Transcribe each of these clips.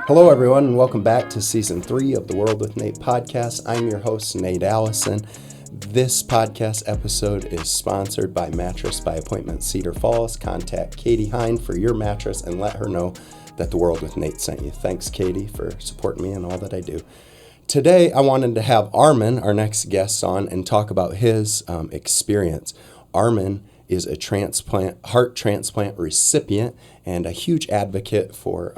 Hello, everyone, and welcome back to Season 3 of the World with Nate podcast. I'm your host, Nate Allison. This podcast episode is sponsored by Mattress by Appointment Cedar Falls. Contact Katie Hine for your mattress and let her know that the World with Nate sent you. Thanks, Katie, for supporting me and all that I do. Today, I wanted to have Armin, our next guest, on and talk about his experience. Armin is a heart transplant recipient and a huge advocate for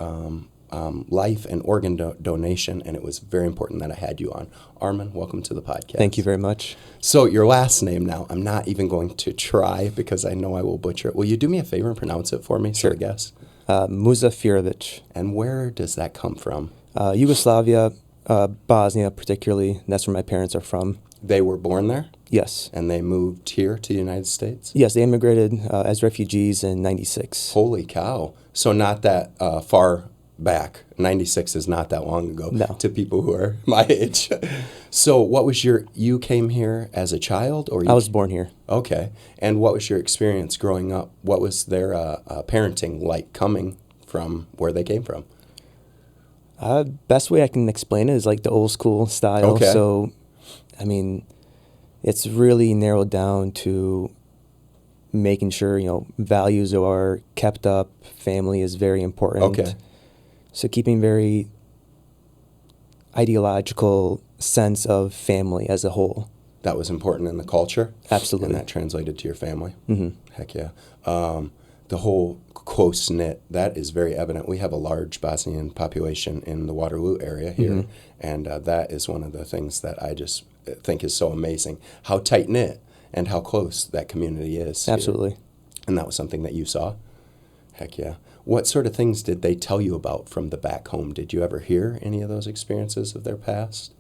life and organ donation, and it was very important that I had you on. Armin, welcome to the podcast. Thank you very much. So your last name now, I'm not even going to try because I know I will butcher it. Will you do me a favor and pronounce it for me? Sure. So I guess. Muzafirović. And where does that come from? Yugoslavia, Bosnia particularly. That's where my parents are from. They were born there? Yes. And they moved here to the United States? Yes, they immigrated as refugees in 96. Holy cow. So not that far back. 96 is not that long ago to people who are my age. So what was you came here as a child? Or I was born here. Okay. And what was your experience growing up? What was their parenting like coming from where they came from? Best way I can explain it is like the old school style. Okay. So, I mean, it's really narrowed down to making sure, values are kept up. Family is very important. Okay. So keeping very ideological sense of family as a whole. That was important in the culture? Absolutely. And that translated to your family? Mm-hmm. Heck yeah. The whole close-knit, that is very evident. We have a large Bosnian population in the Waterloo area here, mm-hmm. and that is one of the things that I just think is so amazing, how tight-knit and how close that community is. Absolutely. Here. And that was something that you saw? Heck yeah. What sort of things did they tell you about from the back home? Did you ever hear any of those experiences of their past?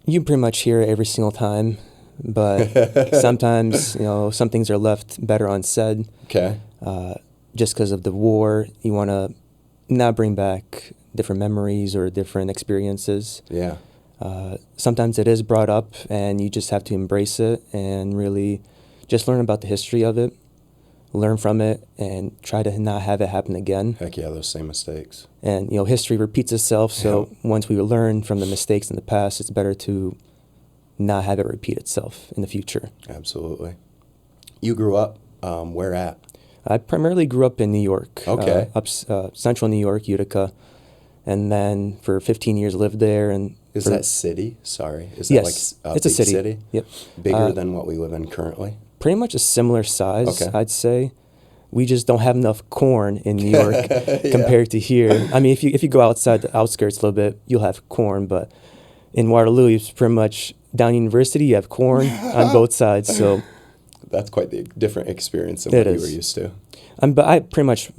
You pretty much hear it every single time, but sometimes, some things are left better unsaid. Okay. Just because of the war, you want to not bring back different memories or different experiences. Yeah. Sometimes it is brought up, and you just have to embrace it and really just learn about the history of it. Learn from it and try to not have it happen again. Heck yeah, those same mistakes. And, history repeats itself, so once we learn from the mistakes in the past, it's better to not have it repeat itself in the future. Absolutely. You grew up where at? I primarily grew up in New York. Okay. Central New York, Utica. And then for 15 years lived there. And is that city? Sorry. Is yes, that like it's a a big city. Yep. Bigger than what we live in currently? Pretty much a similar size, okay. I'd say. We just don't have enough corn in New York compared to here. I mean, if you go outside the outskirts a little bit, you'll have corn, but in Waterloo, it's pretty much down University, you have corn on both sides. So that's quite the different experience than what you were used to. But I pretty much,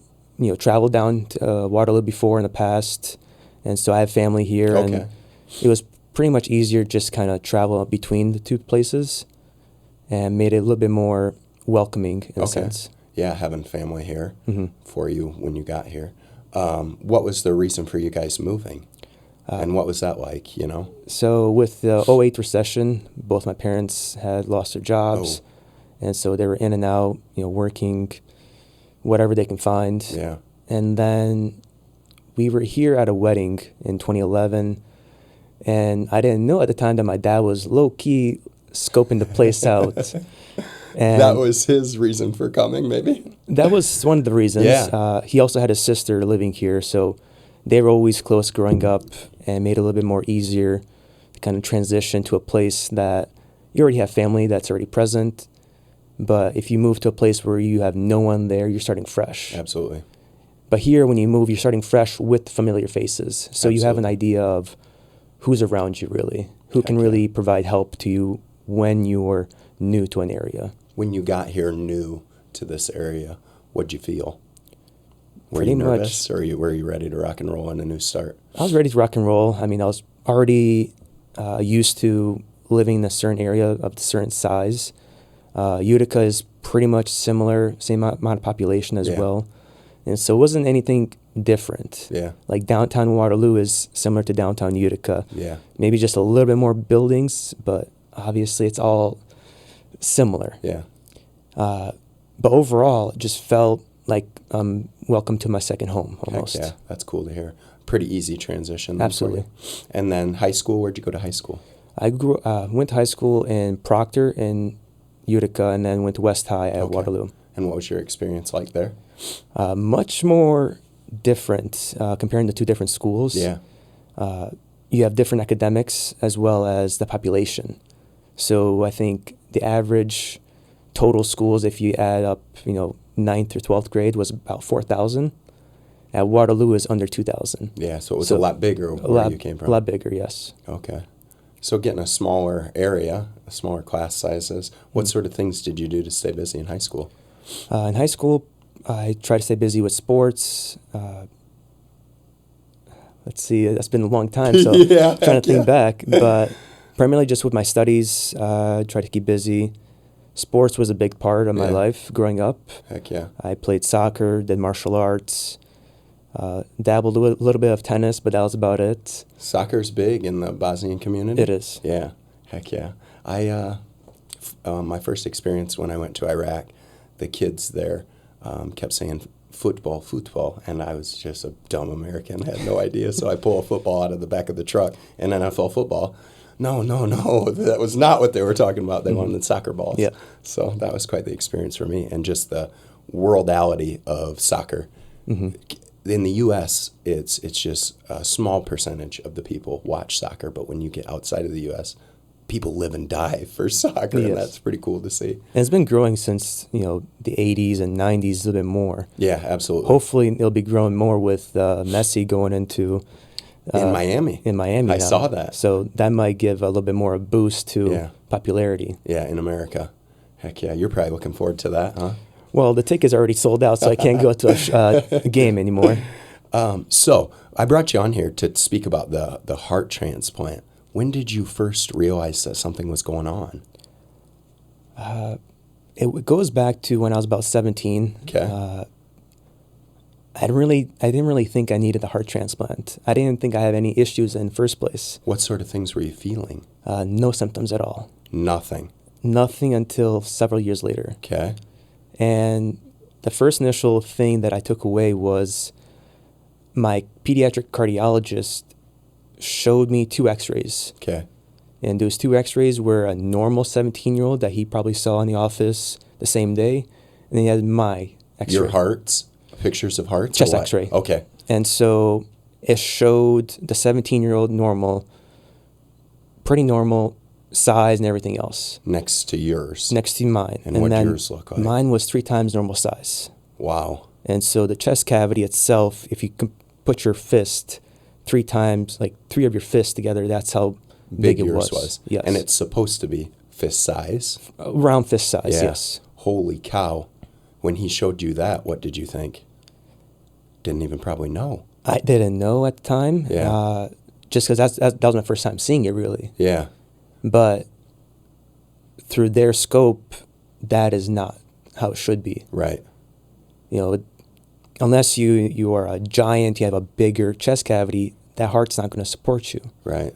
traveled down to Waterloo before in the past, and so I have family here, and it was pretty much easier just kind of travel between the two places. And made it a little bit more welcoming in a sense. Yeah, having family here mm-hmm. for you when you got here. What was the reason for you guys moving? And what was that like, So with the 2008 recession, both my parents had lost their jobs. And so they were in and out, working whatever they can find. Yeah. And then we were here at a wedding in 2011. And I didn't know at the time that my dad was low-key scoping the place out. And that was his reason for coming, maybe? That was one of the reasons. Yeah. He also had a sister living here, so they were always close growing up and made it a little bit more easier to kind of transition to a place that you already have family that's already present. But if you move to a place where you have no one there, you're starting fresh. Absolutely. But here, when you move, you're starting fresh with familiar faces. So you have an idea of who's around you, really, who can really provide help to you when you're new to an area. When you got here new to this area, what'd you feel? Were Pretty you nervous, much. or were you ready to rock and roll in a new start? I was ready to rock and roll. I mean, I was already used to living in a certain area of a certain size. Utica is pretty much similar, same amount of population as well. And so it wasn't anything different. Yeah. Like downtown Waterloo is similar to downtown Utica. Yeah. Maybe just a little bit more buildings, but obviously it's all similar. Yeah. But overall, it just felt like welcome to my second home almost. Heck yeah, that's cool to hear. Pretty easy transition. Then Absolutely. For you. And then high school, where'd you go to high school? I went to high school in Proctor in Utica, and then went to West High at Waterloo. And what was your experience like there? Much more different comparing the two different schools. Yeah. You have different academics as well as the population. So I think the average total schools, if you add up, 9th through 12th grade, was about 4,000. At Waterloo is under 2,000. Yeah, so it was a lot bigger where you came from. A lot bigger, yes. Okay. So getting a smaller area, smaller class sizes, what sort of things did you do to stay busy in high school? In high school, I tried to stay busy with sports. Let's see, that's been a long time, so trying to think back. But primarily just with my studies, tried to keep busy. Sports was a big part of my life growing up. Heck yeah. I played soccer, did martial arts, dabbled a little bit of tennis, but that was about it. Soccer's big in the Bosnian community? It is. Yeah, heck yeah. My first experience when I went to Iraq, the kids there kept saying football, and I was just a dumb American, had no idea, so I pull a football out of the back of the truck, and NFL football. No, that was not what they were talking about. They wanted soccer balls. Yeah. So that was quite the experience for me, and just the worldality of soccer. Mm-hmm. In the U.S., it's just a small percentage of the people watch soccer, but when you get outside of the U.S., people live and die for soccer, and that's pretty cool to see. And it's been growing since, the 80s and 90s a little bit more. Yeah, absolutely. Hopefully it'll be growing more with Messi going into... in Miami. I now. Saw that. So that might give a little bit more a boost to popularity. Yeah, in America. Heck yeah, you're probably looking forward to that, huh? Well, the tickets are already sold out, so I can't go to a game anymore. So I brought you on here to speak about the heart transplant. When did you first realize that something was going on? It goes back to when I was about 17. Okay. I didn't really think I needed a heart transplant. I didn't think I had any issues in the first place. What sort of things were you feeling? No symptoms at all. Nothing until several years later. Okay. And the first initial thing that I took away was my pediatric cardiologist showed me 2 x-rays. Okay. And those 2 x-rays were a normal 17-year-old that he probably saw in the office the same day. And then he had my x-ray. Your hearts? Pictures of hearts? Chest x-ray. Okay. And so it showed the 17-year-old normal, pretty normal size and everything else. Next to yours? Next to mine. And what did yours look like? Mine was 3 times normal size. Wow. And so the chest cavity itself, if you put your fist 3 times, like 3 of your fists together, that's how big it was. Yes. And it's supposed to be fist size? Around fist size, yes. Holy cow. When he showed you that, what did you think? Didn't even probably know. I didn't know at the time. Yeah. Just because that was my first time seeing it, really. Yeah. But through their scope, that is not how it should be. Right. Unless you are a giant, you have a bigger chest cavity, that heart's not going to support you. Right.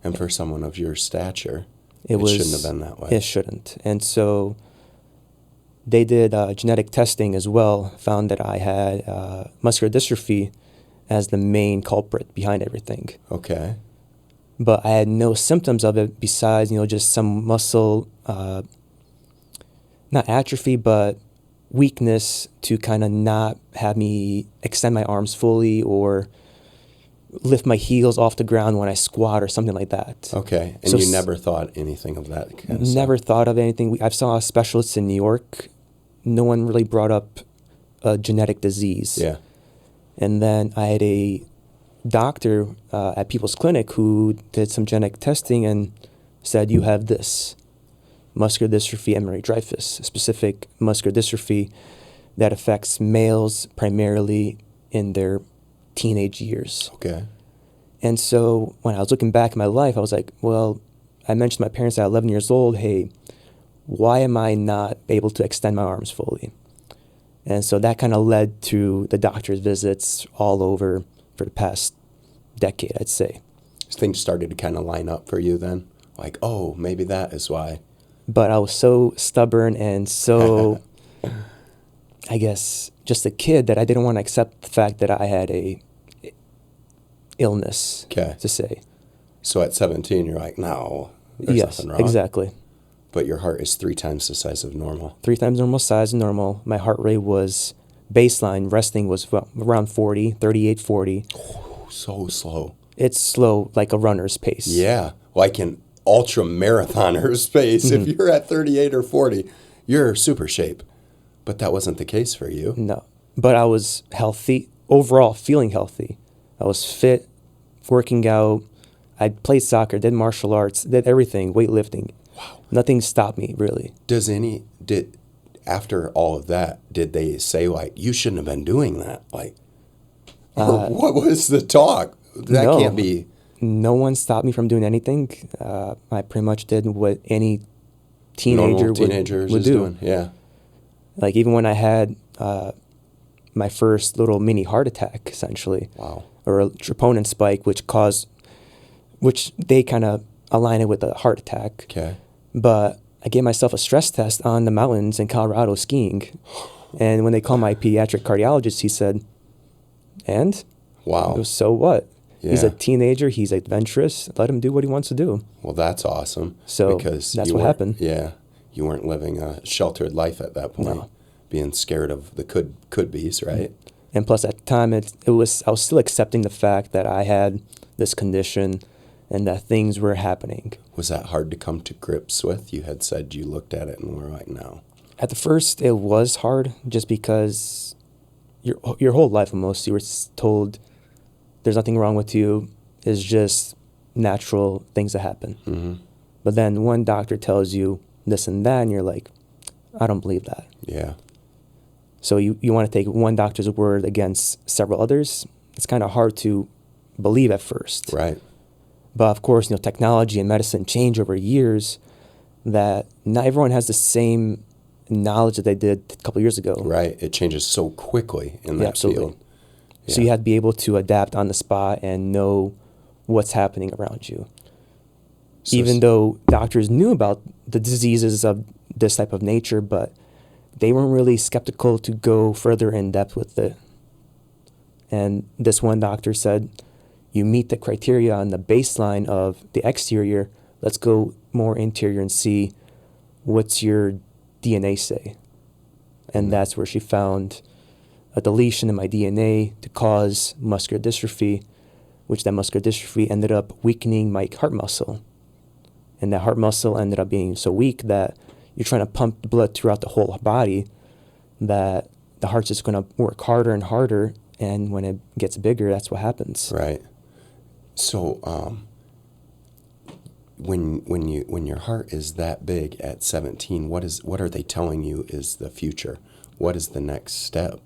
And for someone of your stature, it shouldn't have been that way. It shouldn't. And so they did genetic testing as well, found that I had muscular dystrophy as the main culprit behind everything. Okay. But I had no symptoms of it besides, just some muscle, not atrophy, but weakness to kind of not have me extend my arms fully or lift my heels off the ground when I squat or something like that. Okay. And so you never thought anything of that kind of Never stuff? thought of anything. I saw specialists in New York. No one really brought up a genetic disease. Yeah. And then I had a doctor at People's Clinic who did some genetic testing and said, you have this, muscular dystrophy Emery-Dreifuss, specific muscular dystrophy that affects males primarily in their teenage years. Okay. And so when I was looking back at my life, I was like, well, I mentioned to my parents at 11 years old, hey, why am I not able to extend my arms fully? And so that kind of led to the doctor's visits all over for the past decade, I'd say. Things started to kind of line up for you then? Like, oh, maybe that is why. But I was so stubborn and so, I guess, just a kid that I didn't want to accept the fact that I had illness, Okay. to say. So at 17, you're like, no, there's Yes, nothing wrong. exactly. But your heart is 3 times the size of normal. 3 times normal size, normal. My heart rate was baseline, resting was around 40, 38, 40. So slow. It's slow, like a runner's pace. Yeah. Like an ultra marathoner's pace. If you're at 38 or 40, you're super shape. But that wasn't the case for you. No. But I was healthy, overall feeling healthy. I was fit, working out. I played soccer, did martial arts, did everything, weightlifting. Wow. Nothing stopped me, really. After all of that, did they say, like, you shouldn't have been doing that? Like, or what was the talk? That no. can't be. No one stopped me from doing anything. I pretty much did what any teenager would do. Doing. Yeah. Like, even when I had my first little mini heart attack, essentially. Wow. Or a troponin spike, which they kind of align it with a heart attack. Okay. But I gave myself a stress test on the mountains in Colorado skiing. And when they called my pediatric cardiologist, he said, and? Wow. So what? Yeah. He's a teenager. He's adventurous. Let him do what he wants to do. Well, that's awesome. So because that's what happened. Yeah. You weren't living a sheltered life at that point. No. Being scared of the could-be's, right? And plus, at the time, I was still accepting the fact that I had this condition and that things were happening. Was that hard to come to grips with? You had said you looked at it and were like, no. At the first, it was hard just because your whole life almost, you were told there's nothing wrong with you. It's just natural things that happen. Mm-hmm. But then one doctor tells you this and that, and you're like, I don't believe that. Yeah. So you want to take one doctor's word against several others. It's kind of hard to believe at first. Right. But of course, technology and medicine change over years, that not everyone has the same knowledge that they did a couple of years ago. Right. It changes so quickly in that field. Yeah. So you have to be able to adapt on the spot and know what's happening around you. Even though doctors knew about the diseases of this type of nature, but they weren't really skeptical to go further in depth with it. And this one doctor said, you meet the criteria on the baseline of the exterior, let's go more interior and see what's your DNA say. And that's where she found a deletion in my DNA to cause muscular dystrophy, which that muscular dystrophy ended up weakening my heart muscle. And that heart muscle ended up being so weak that you're trying to pump the blood throughout the whole body, that the heart's just going to work harder and harder, and when it gets bigger, that's what happens. Right. So, when your heart is that big at 17, what are they telling you is the future? What is the next step?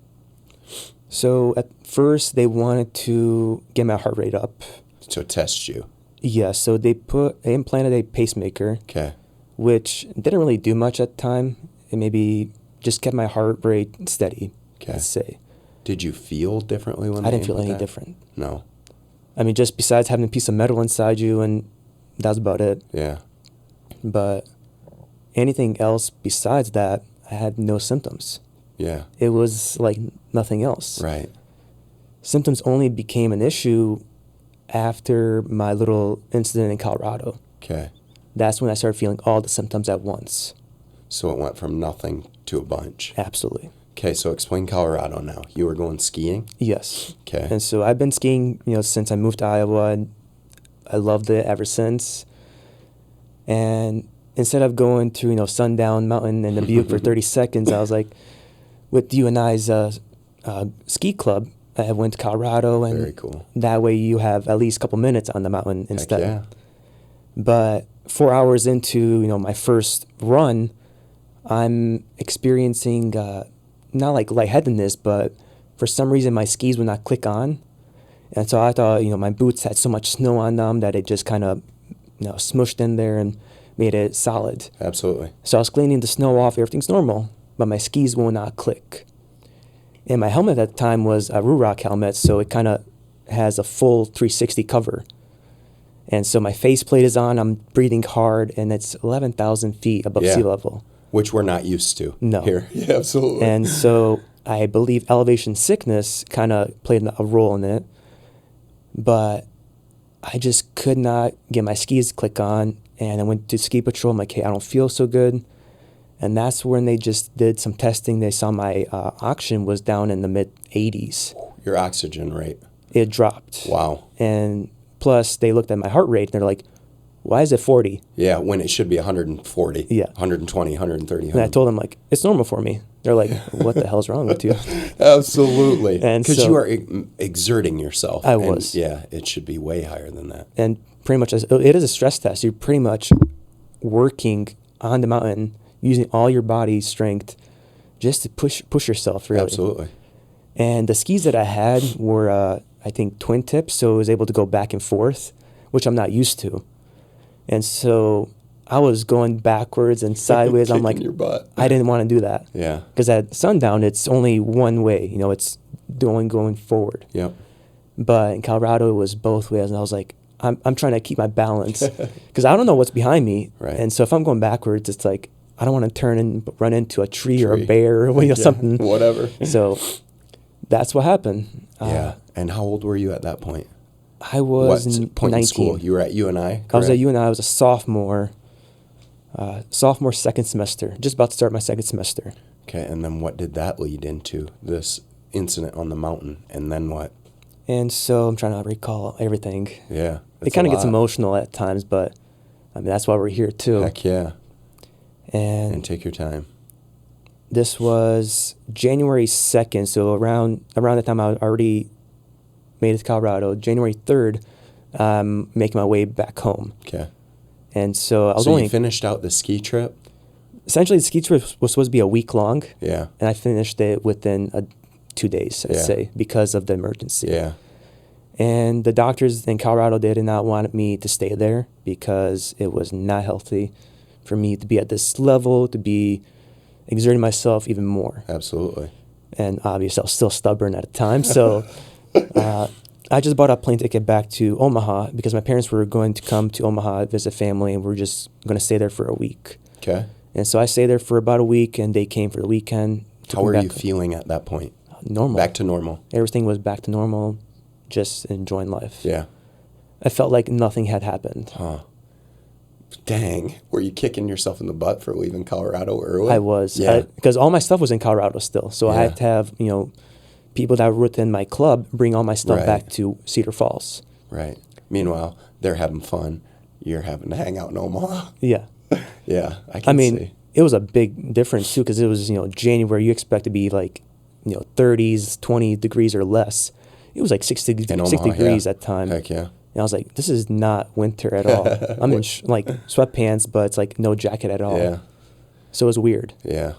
So at first they wanted to get my heart rate up. To test you. Yeah, so they implanted a pacemaker. Okay. Which didn't really do much at the time. It maybe just kept my heart rate steady, let's say. Did you feel differently when I didn't feel any different. No. I mean, just besides having a piece of metal inside you, and that's about it. Yeah. But anything else besides that, I had no symptoms. Yeah. It was like nothing else. Right. Symptoms only became an issue after my little incident in Colorado. Okay. That's when I started feeling all the symptoms at once. So it went from nothing to a bunch. Absolutely. Okay, so explain Colorado now. You were going skiing? Yes. Okay. And so I've been skiing, since I moved to Iowa, and I loved it ever since. And instead of going to, Sundown Mountain and the Butte for 30 seconds, I was like, with you and I's ski club, I went to Colorado, and very cool. That way you have at least a couple minutes on the mountain instead. Heck yeah. But 4 hours into, my first run, I'm experiencing not like lightheadedness, but for some reason my skis would not click on. And so I thought, my boots had so much snow on them that it just kind of, smushed in there and made it solid. Absolutely. So I was cleaning the snow off, everything's normal, but my skis will not click. And my helmet at the time was a Ruroc helmet, so it kind of has a full 360 cover. And so my faceplate is on, I'm breathing hard, and it's 11,000 feet above sea level. Which we're not used to here. Yeah, absolutely. And so I believe elevation sickness kind of played a role in it. but I just could not get my skis to click on. And I went to ski patrol. I'm like, hey, I don't feel so good. And that's when they just did some testing. They saw my oxygen was down in the mid 80s. Your oxygen rate. It dropped. Wow. And plus, they looked at my heart rate and they're like, why is it 40? Yeah, when it should be 140. Yeah. 120, 130. And I told them, like, it's normal for me. They're like, what the hell's wrong with you? Absolutely. And Because so, you are exerting yourself. I and was. yeah, it should be way higher than that. And pretty much, it is a stress test. You're pretty much working on the mountain, using all your body strength just to push yourself, really. Absolutely. And the skis that I had were, I think, twin tips, so I was able to go back and forth, which I'm not used to. And so I was going backwards and sideways. I'm like, your butt. I didn't want to do that. Yeah. Because at sundown, it's only one way. It's going forward. Yep. But in Colorado, it was both ways. And I was like, I'm trying to keep my balance because I don't know what's behind me. Right. And so if I'm going backwards, it's like, I don't want to turn and run into a tree or a bear or something. Whatever. So that's what happened. Yeah. And how old were you at that point? I was What point 19. in school? You were at UNI, correct? I was at UNI. I was a sophomore, second semester, just about to start my second semester. Okay, and then what did that lead into, this incident on the mountain, and then what? And so I'm trying to recall everything. Yeah. It kind of gets emotional at times, but I mean, that's why we're here too. Heck yeah. And take your time. this was January 2nd, so around the time I already made it to Colorado. January 3rd, making my way back home. Okay. And so I was you finished out the ski trip? Essentially, the ski trip was supposed to be a week long. Yeah. And I finished it within 2 days, I'd say, because of the emergency. Yeah. And the doctors in Colorado, they did not want me to stay there because it was not healthy for me to be at this level, to be exerting myself even more. Absolutely. And obviously, I was still stubborn at the time. So I just bought a plane ticket back to Omaha because my parents were going to come to Omaha, visit family, and we're just going to stay there for a week. Okay. And so I stayed there for about a week, and they came for the weekend. How were you feeling at that point? Normal. Back to normal. Everything was back to normal, just enjoying life. Yeah. I felt like nothing had happened. Huh. Dang. Were you kicking yourself in the butt for leaving Colorado early? I was. Yeah. Because all my stuff was in Colorado still. So I had to have, people that were within my club bring all my stuff back to Cedar Falls. Right. Meanwhile, they're having fun. You're having to hang out in Omaha. Yeah. Yeah, I can see. It was a big difference too because it was, January. You expect to be like, 30s, 20 degrees or less. It was like 60 degrees at time. Heck yeah. And I was like, this is not winter at all. I'm in sweatpants, but it's like no jacket at all. Yeah. So it was weird. Yeah.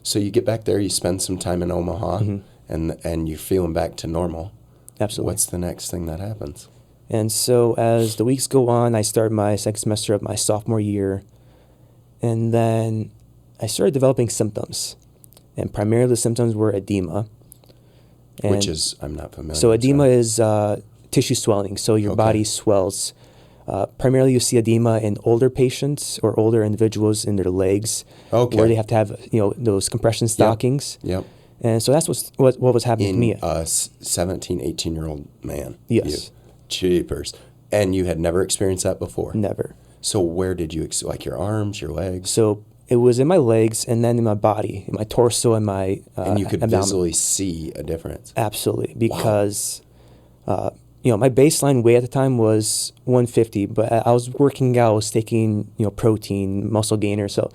So you get back there, you spend some time in Omaha, and you're feeling back to normal. Absolutely. What's the next thing that happens? And so as the weeks go on, I started my second semester of my sophomore year. And then I started developing symptoms. And primarily the symptoms were edema. And which is, I'm not familiar. So edema is tissue swelling. So your body swells. Primarily you see edema in older patients or older individuals in their legs. Okay. Where they have to have, those compression stockings. Yep. And so that's what was happening to me. A 17, 18-year-old man. Yes. Jeepers. And you had never experienced that before? Never. So where did you, like your arms, your legs? So it was in my legs and then in my body, in my torso and my and you could abdomen. visually see a difference? Absolutely. Because, my baseline weight at the time was 150, but I was working out, I was taking, protein, muscle gainer. So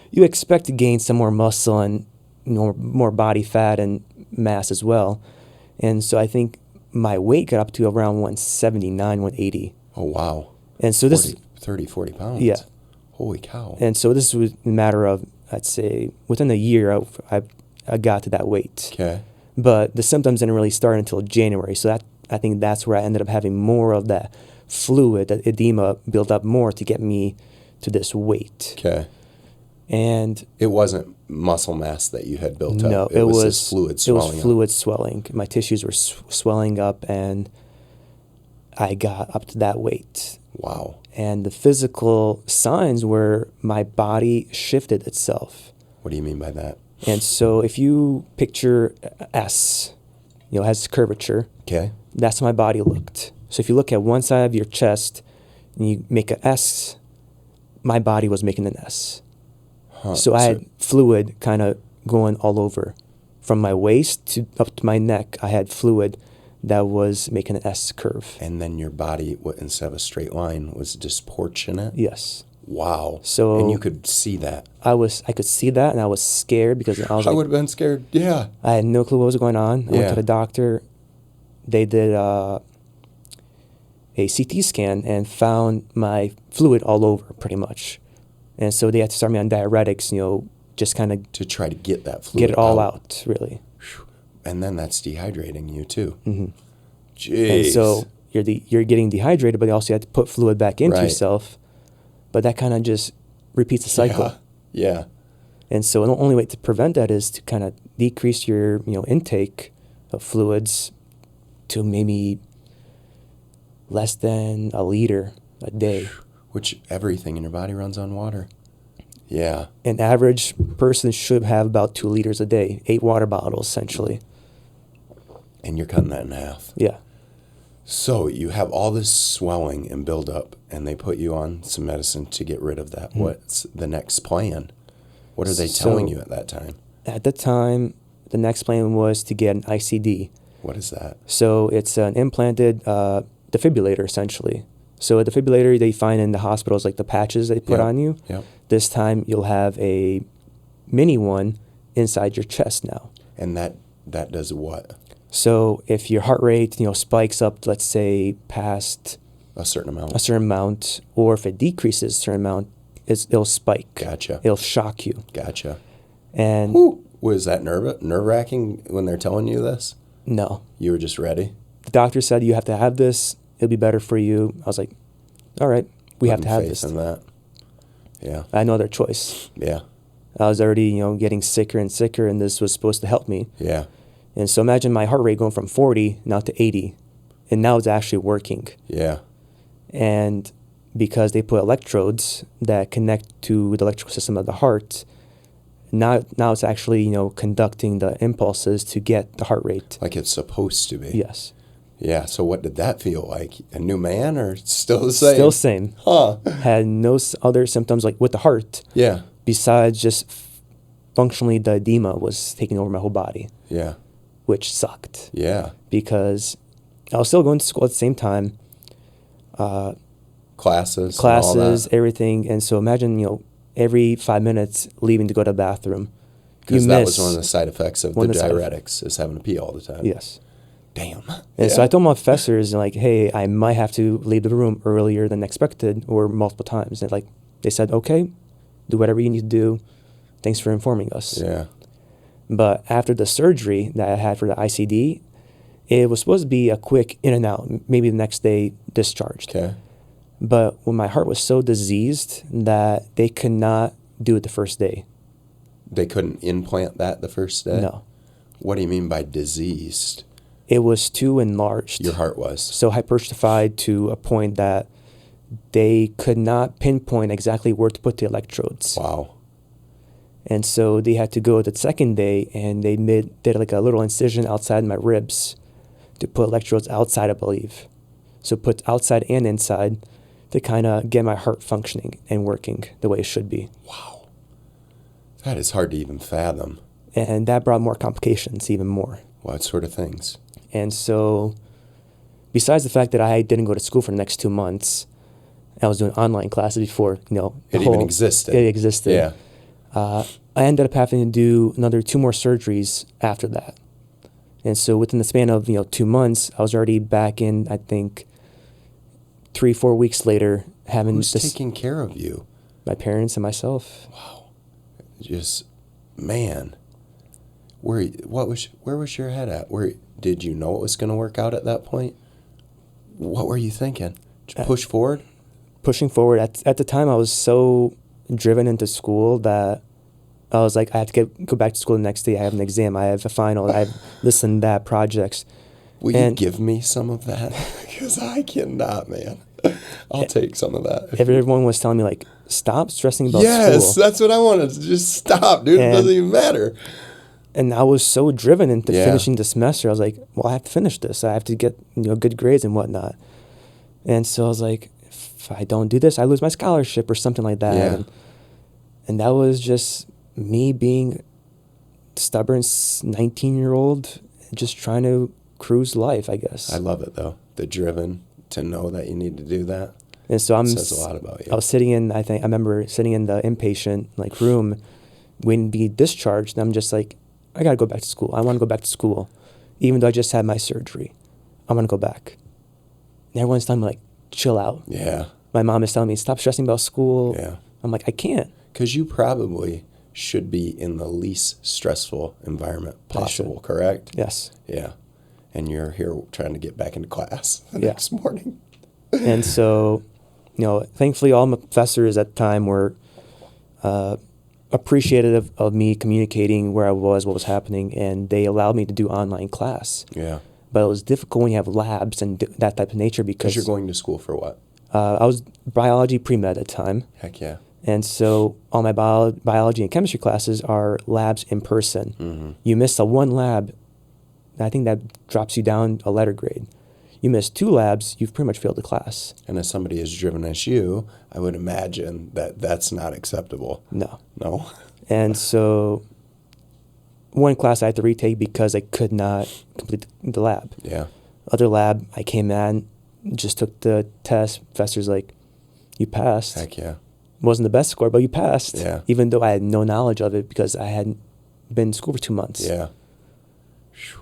you expect to gain some more muscle and, more body fat and mass as well. And so I think my weight got up to around 179, 180. Oh, wow. And so 40 pounds? Yeah. Holy cow. And so this was a matter of, I'd say, within a year, I got to that weight. Okay. But the symptoms didn't really start until January. So I think that's where I ended up having more of that fluid, that edema built up more to get me to this weight. Okay. And it wasn't muscle mass that you had built up. No, it was just fluid swelling. It was fluid swelling. My tissues were swelling up, and I got up to that weight. Wow. And the physical signs were my body shifted itself. What do you mean by that? And so if you picture S, has curvature. Okay. That's how my body looked. So if you look at one side of your chest and you make an S, my body was making an S. Huh. So I had fluid kind of going all over. From my waist to up to my neck, I had fluid that was making an S curve. And then your body, instead of a straight line, was disproportionate? Yes. Wow. So and you could see that? I could see that, and I was scared because I was I would have been scared, yeah. I had no clue what was going on. I went to the doctor. They did a CT scan and found my fluid all over, pretty much. And so they had to start me on diuretics, just kind of to try to get that fluid get it all out, really. And then that's dehydrating you too. Mm-hmm. Jeez. And so you're getting dehydrated, but you also have to put fluid back into yourself. But that kind of just repeats the cycle. Yeah. And so the only way to prevent that is to kind of decrease your intake of fluids to maybe less than a liter a day. Which everything in your body runs on water. Yeah. An average person should have about 2 liters a day, 8 water bottles, essentially. And you're cutting that in half. Yeah. So you have all this swelling and buildup, and they put you on some medicine to get rid of that. Mm-hmm. What's the next plan? What are they telling you at that time? At the time, the next plan was to get an ICD. What is that? So it's an implanted defibrillator, essentially. So a defibrillator they find in the hospitals, like the patches they put on you. Yep. This time you'll have a mini one inside your chest now. And that does what? So if your heart rate, spikes up, let's say, past a certain amount, or if it decreases a certain amount, it'll spike. Gotcha. It'll shock you. Gotcha. And was that nerve-wracking when they're telling you this? No. You were just ready? The doctor said, you have to have this. It'll be better for you. I was like, all right, we have to have this. In that. Yeah. I had no other choice. Yeah. I was already, getting sicker and sicker, and this was supposed to help me. Yeah. And so imagine my heart rate going from 40 now to 80, and now it's actually working. Yeah. And because they put electrodes that connect to the electrical system of the heart, now it's actually, conducting the impulses to get the heart rate. Like it's supposed to be. Yes. Yeah, so what did that feel like? A new man or still the same? Still same. Huh. Had no other symptoms like with the heart. Yeah. Besides just functionally the edema was taking over my whole body. Yeah. Which sucked. Yeah. Because I was still going to school at the same time. Classes, and all that. Everything. And so imagine, every 5 minutes leaving to go to the bathroom. Because that was one of the side effects of the diuretics, is having to pee all the time. Yes. Damn. And so I told my professors, hey, I might have to leave the room earlier than expected or multiple times. And they said, okay, do whatever you need to do. Thanks for informing us. Yeah. But after the surgery that I had for the ICD, it was supposed to be a quick in and out, maybe the next day discharged. Okay. But when my heart was so diseased that they could not do it the first day. They couldn't implant that the first day? No. What do you mean by diseased? It was too enlarged. Your heart was? So hypertrophied to a point that they could not pinpoint exactly where to put the electrodes. Wow. And so they had to go the second day, and they did a little incision outside my ribs to put electrodes outside, I believe. So put outside and inside to kind of get my heart functioning and working the way it should be. Wow. That is hard to even fathom. And that brought more complications, even more. What sort of things? And so besides the fact that I didn't go to school for the next 2 months, I was doing online classes before, it even existed. It existed. Yeah. I ended up having to do another 2 more surgeries after that. And so within the span of, 2 months, I was already back in, I think, 3-4 weeks later, having Who's taking care of you? My parents and myself. Wow. Just, man. Where was your head at? Did you know it was going to work out at that point? What were you thinking? Push forward? Pushing forward. At the time, I was so driven into school that I was like, I have to go back to school the next day. I have an exam. I have a final. I have this and that projects. Will you give me some of that? Because I cannot, man. I'll take some of that. Everyone was telling me, stop stressing about school. Yes, that's what I wanted. Just stop, dude. It doesn't even matter. And I was so driven into finishing the semester. I was like, well, I have to finish this. I have to get good grades and whatnot. And so I was like, if I don't do this, I lose my scholarship or something like that. Yeah. And that was just me being stubborn 19-year-old, just trying to cruise life, I guess. I love it, though. The driven to know that you need to do that. And so Says a lot about you. I was sitting in, I remember sitting in the inpatient room waiting to be discharged. And I'm just like, I got to go back to school. I want to go back to school. Even though I just had my surgery, I want to go back. And everyone's telling me, like, chill out. Yeah. My mom is telling me, stop stressing about school. Yeah. I'm like, I can't. Because you probably should be in the least stressful environment possible, correct? Yes. Yeah. And you're here trying to get back into class the Yeah. next morning. And so, thankfully all my professors at the time were appreciative of me communicating where I was, what was happening, and they allowed me to do online class. Yeah. But it was difficult when you have labs and that type of nature because you're going to school for what? I was biology pre-med at the time. Heck yeah. And so all my biology and chemistry classes are labs in person. Mm-hmm. You miss one lab, I think that drops you down a letter grade. You miss 2 labs, you've pretty much failed the class. And as somebody as driven as you, I would imagine that that's not acceptable. No. No? And so one class I had to retake because I could not complete the lab. Yeah. Other lab, I came in, just took the test. Professor's like, you passed. Heck yeah. Wasn't the best score, but you passed. Yeah. Even though I had no knowledge of it because I hadn't been in school for 2 months. Yeah. Whew.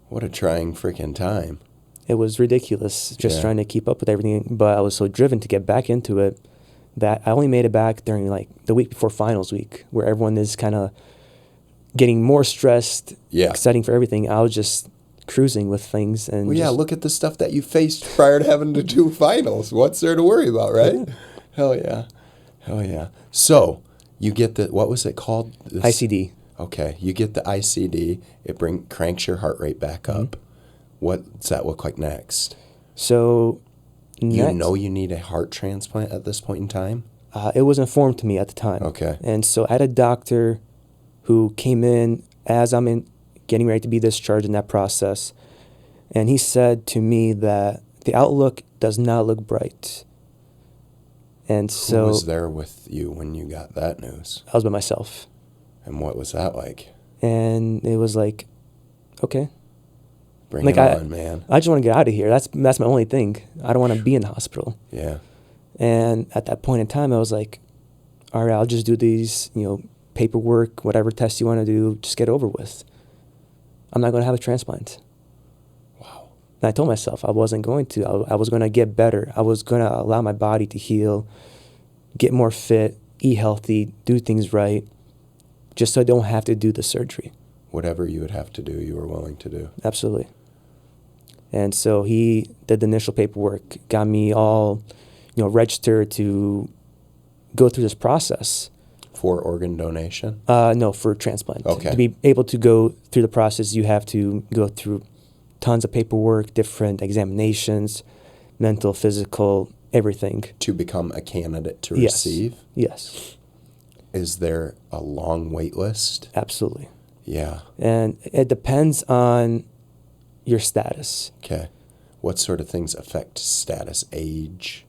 What a trying freaking time. It was ridiculous just Yeah. trying to keep up with everything. But I was so driven to get back into it that I only made it back during the week before finals week, where everyone is kind of getting more stressed, Yeah. exciting for everything. I was just cruising with things. And Well, yeah, look at the stuff that you faced prior to having to do finals. What's there to worry about, right? Yeah. Hell yeah. Hell yeah. So you get what was it called? ICD. Okay. You get the ICD. It cranks your heart rate back up. What does that look like next? So You know you need a heart transplant at this point in time? it was informed to me at the time. Okay. And so I had a doctor who came in as I'm getting ready to be discharged in that process. And he said to me that the outlook does not look bright. And so Who was there with you when you got that news? I was by myself. And what was that like? And it was like, okay. Bring Like it on, man. I just want to get out of here. That's my only thing. I don't want to be in the hospital. Yeah. And at that point in time, I was like, all right, I'll just do these, paperwork, whatever tests you want to do, just get over with. I'm not going to have a transplant. Wow. And I told myself I wasn't going to. I was going to get better. I was going to allow my body to heal, get more fit, eat healthy, do things right, just so I don't have to do the surgery. Whatever you would have to do, you were willing to do. Absolutely. And so he did the initial paperwork, got me all, registered to go through this process. For organ donation? No, for transplant. Okay. To be able to go through the process, you have to go through tons of paperwork, different examinations, mental, physical, everything. To become a candidate to Yes. receive? Yes. Is there a long wait list? Absolutely. Yeah. And it depends on your status. Okay. What sort of things affect status? Age?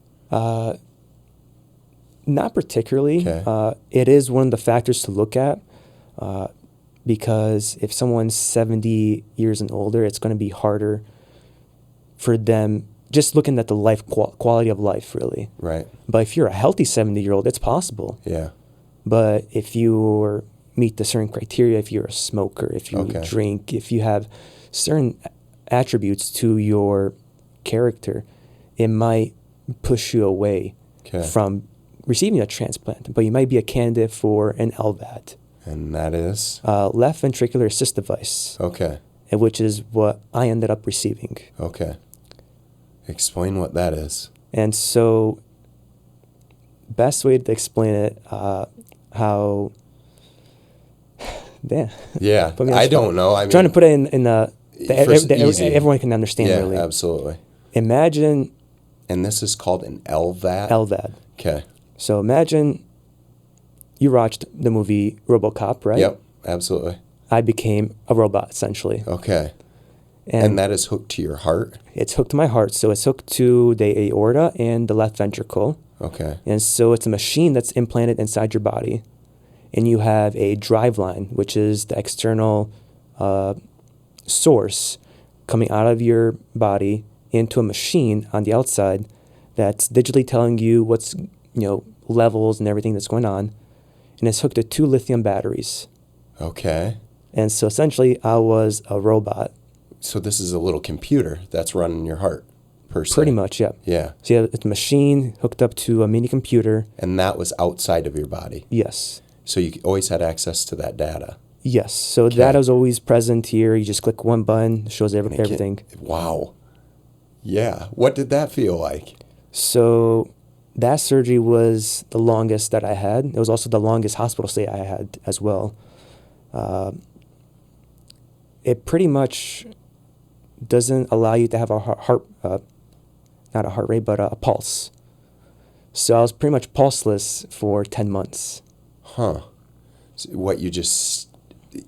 Not particularly. Okay. It is one of the factors to look at because if someone's 70 years and older, it's going to be harder for them, just looking at the life quality of life, really. Right. But if you're a healthy 70-year-old, it's possible. Yeah. But if you meet the certain criteria, if you're a smoker, if you Okay. drink, if you have certain attributes to your character, it might push you away Okay. from receiving a transplant. But you might be a candidate for an LVAD, And that is? left ventricular assist device, Okay. which is what I ended up receiving. Okay. Explain what that is. And so, best way to explain it, how... Damn. Yeah. Put me on the I spot. don't know. I mean, Trying to put it in that easy. everyone can understand, Yeah, really. absolutely. Imagine And this is called an LVAD? LVAD. Okay. So imagine you watched the movie RoboCop, right? Yep. Absolutely. I became a robot, essentially. Okay. And that is hooked to your heart? It's hooked to my heart. So it's hooked to the aorta and the left ventricle. Okay. And so it's a machine that's implanted inside your body. And you have a drive line, which is the external source coming out of your body into a machine on the outside that's digitally telling you what's, levels and everything that's going on. And it's hooked to 2 lithium batteries. Okay. And so essentially I was a robot. So this is a little computer that's running your heart, per se. Pretty much, yeah. Yeah. So you have a machine hooked up to a mini computer. And that was outside of your body? Yes. So you always had access to that data? Yes. So data is always present here. You just click one button, it shows everything. Wow. Yeah. What did that feel like? So that surgery was the longest that I had. It was also the longest hospital stay I had as well. It pretty much doesn't allow you to have a heart, not a heart rate, but a pulse. So I was pretty much pulseless for 10 months. Huh. So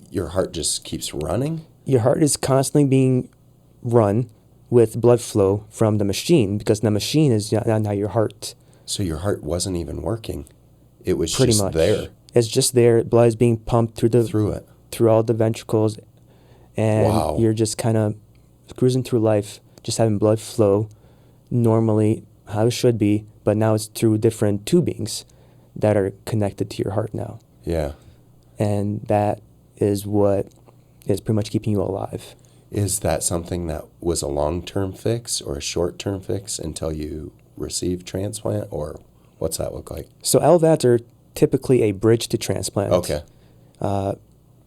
your heart just keeps running? Your heart is constantly being run with blood flow from the machine, because the machine is not your heart. So your heart wasn't even working. It was pretty just much there. It's just there. Blood is being pumped through all the ventricles, and you're just kind of cruising through life, just having blood flow normally how it should be, but now it's through different tubings that are connected to your heart now. Yeah. And that is what is pretty much keeping you alive. Is that something that was a long-term fix or a short-term fix until you receive transplant, or what's that look like? So LVADs are typically a bridge to transplant. Okay.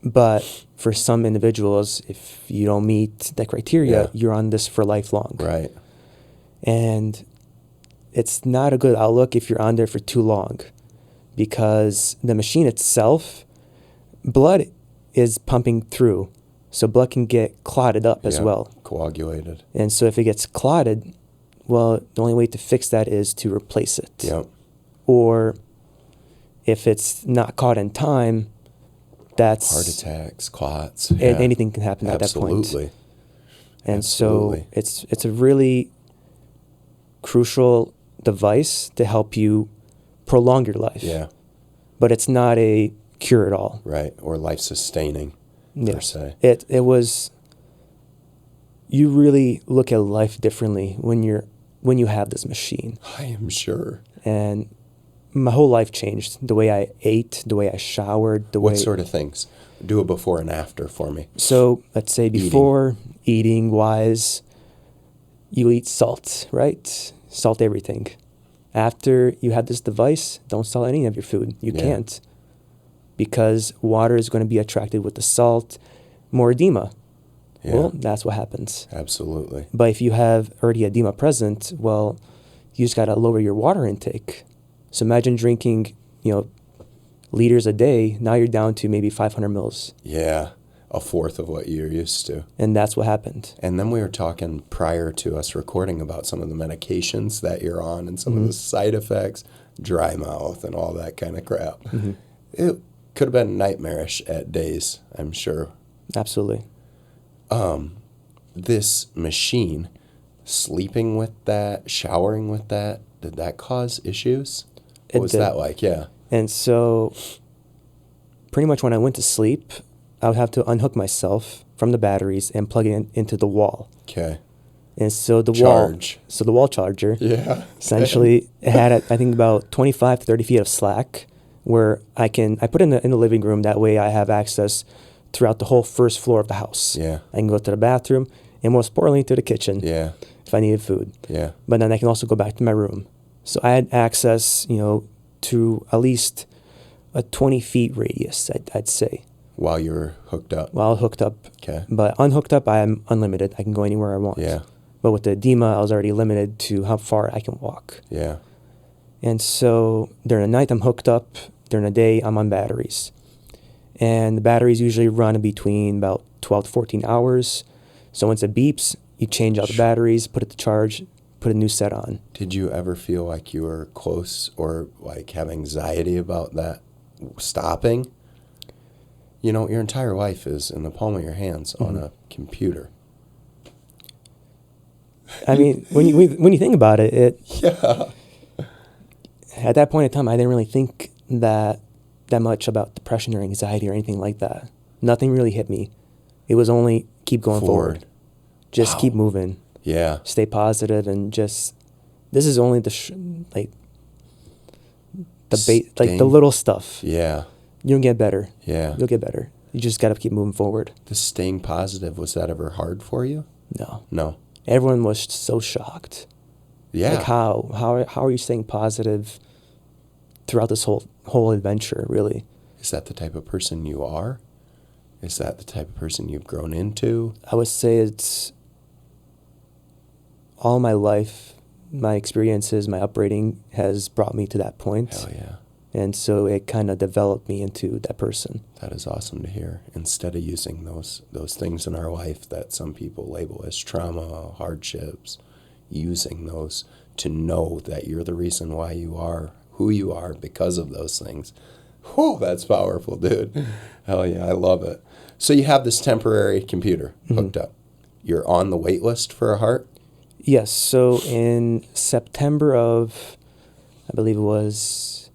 But for some individuals, if you don't meet that criteria, you're on this for lifelong. Right. And it's not a good outlook if you're on there for too long, because the machine itself, blood is pumping through. So blood can get clotted up as well. Coagulated. And so if it gets clotted, well, the only way to fix that is to replace it. Yep. Or if it's not caught in time, that's... heart attacks, clots. And anything can happen at that point. Absolutely. And so it's a really crucial device to help you prolong your life. Yeah. But it's not a cure at all. Right. Or life-sustaining. Per se. It was, you really look at life differently when you have this machine. I am sure. And my whole life changed. The way I ate, the way I showered, What sort of things? Do a before and after for me. So let's say before, eating wise, you eat salt, right? Salt everything. After you have this device, don't salt any of your food. You can't. Because water is going to be attracted with the salt, more edema. Yeah. Well, that's what happens. Absolutely. But if you have already edema present, well, you just got to lower your water intake. So imagine drinking, liters a day. Now you're down to maybe 500 mils. Yeah, a fourth of what you're used to. And that's what happened. And then we were talking prior to us recording about some of the medications that you're on and some of the side effects, dry mouth and all that kind of crap. Mm-hmm. It could have been nightmarish at days, I'm sure. Absolutely. This machine, sleeping with that, showering with that, did that cause issues? What was that like? Yeah. And so pretty much when I went to sleep, I would have to unhook myself from the batteries and plug it into the wall. Okay. And so the wall charger, essentially it had, I think, about 25 to 30 feet of slack, where I put it in the living room. That way I have access throughout the whole first floor of the house. Yeah. I can go to the bathroom and most importantly to the kitchen. Yeah. If I needed food. Yeah. But then I can also go back to my room. So I had access, to at least a 20 feet radius, I'd say. While you were hooked up? While hooked up. Okay. But unhooked up, I am unlimited. I can go anywhere I want. Yeah. But with the edema, I was already limited to how far I can walk. Yeah. And so during the night, I'm hooked up. During the day, I'm on batteries. And the batteries usually run between about 12 to 14 hours. So once it beeps, you change out the batteries, put it to charge, put a new set on. Did you ever feel like you were close or like have anxiety about that stopping? Your entire life is in the palm of your hands on a computer. I mean, when you think about it, Yeah. at that point in time, I didn't really think that much about depression or anxiety or anything like that. Nothing really hit me. It was only keep going forward. Just keep moving. Yeah. Stay positive and just, this is only the little stuff. Yeah. You'll get better. Yeah. You'll get better. You just got to keep moving forward. The staying positive, was that ever hard for you? No. Everyone was so shocked. Yeah. Like how are you staying positive throughout this whole adventure, really? Is that the type of person you are? Is that the type of person you've grown into? I would say it's all my life, my experiences, my upbringing has brought me to that point. Hell yeah. And so it kind of developed me into that person. That is awesome to hear. Instead of using those things in our life that some people label as trauma, hardships, using those to know that you're the reason why you are who you are because of those things. Whew, that's powerful, dude. Hell yeah, I love it. So you have this temporary computer hooked up. You're on the wait list for a heart? Yes. So in September of, I believe it was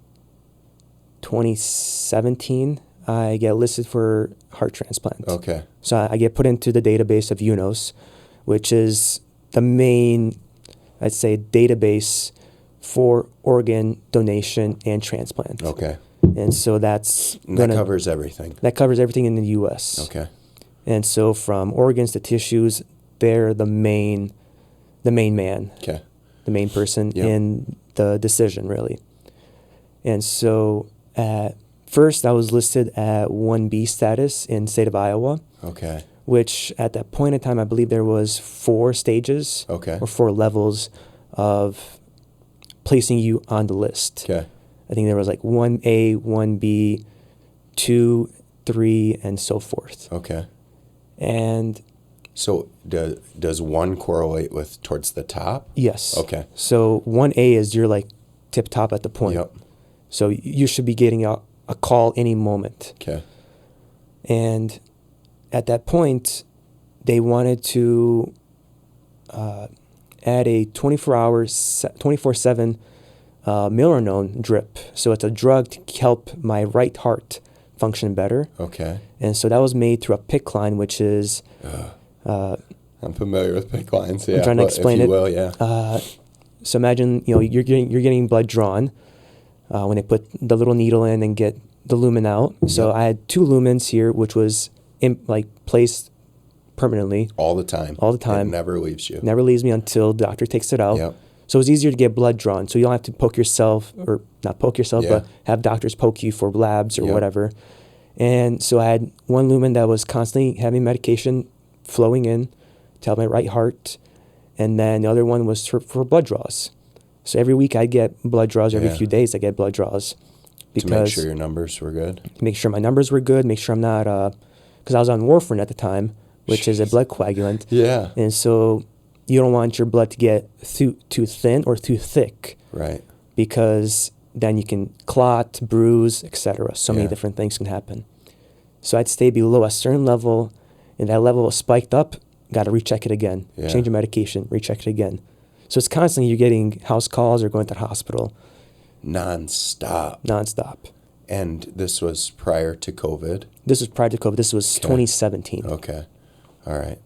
2017, I get listed for heart transplant. Okay. So I get put into the database of UNOS, which is the main, I'd say, database for organ donation and transplant. Okay. And so that covers everything. That covers everything in the U.S. Okay. And so from organs to tissues, they're the main man. Okay. The main person in the decision, really. And so at first I was listed at 1B status in the state of Iowa. Okay. Which at that point in time, I believe there was 4 stages or 4 levels of placing you on the list. Okay. I think there was like 1A, 1B, 2, 3, and so forth. Okay. And so does 1 correlate with towards the top? Yes. Okay. So 1A is you're like tip top at the point. Yep. So you should be getting a call any moment. Okay. And at that point, they wanted to add a 24/7 milrinone drip. So it's a drug to help my right heart function better. Okay. And so that was made through a PICC line, which is... I'm familiar with PICC lines, yeah. I'm trying to explain it. Will, yeah. So imagine, you're getting blood drawn when they put the little needle in and get the lumen out. So I had 2 lumens here, which was placed permanently. All the time. It never leaves you. Never leaves me until the doctor takes it out. Yep. So it's easier to get blood drawn. So you don't have to poke yourself, or not poke yourself, but have doctors poke you for labs or whatever. And so I had 1 lumen that was constantly having medication flowing in to help my right heart. And then the other one was for blood draws. So every week I'd get blood draws. Every few days I get blood draws. To make sure your numbers were good? Make sure my numbers were good. Make sure I'm not... because I was on warfarin at the time, which is a blood coagulant. Yeah. And so you don't want your blood to get too thin or too thick. Right. Because then you can clot, bruise, etc. So many different things can happen. So I'd stay below a certain level, and that level was spiked up, got to recheck it again. Yeah. Change your medication, recheck it again. So it's constantly you're getting house calls or going to the hospital. Non-stop. And this was prior to COVID? This was prior to COVID. This was 2017. Okay. All right.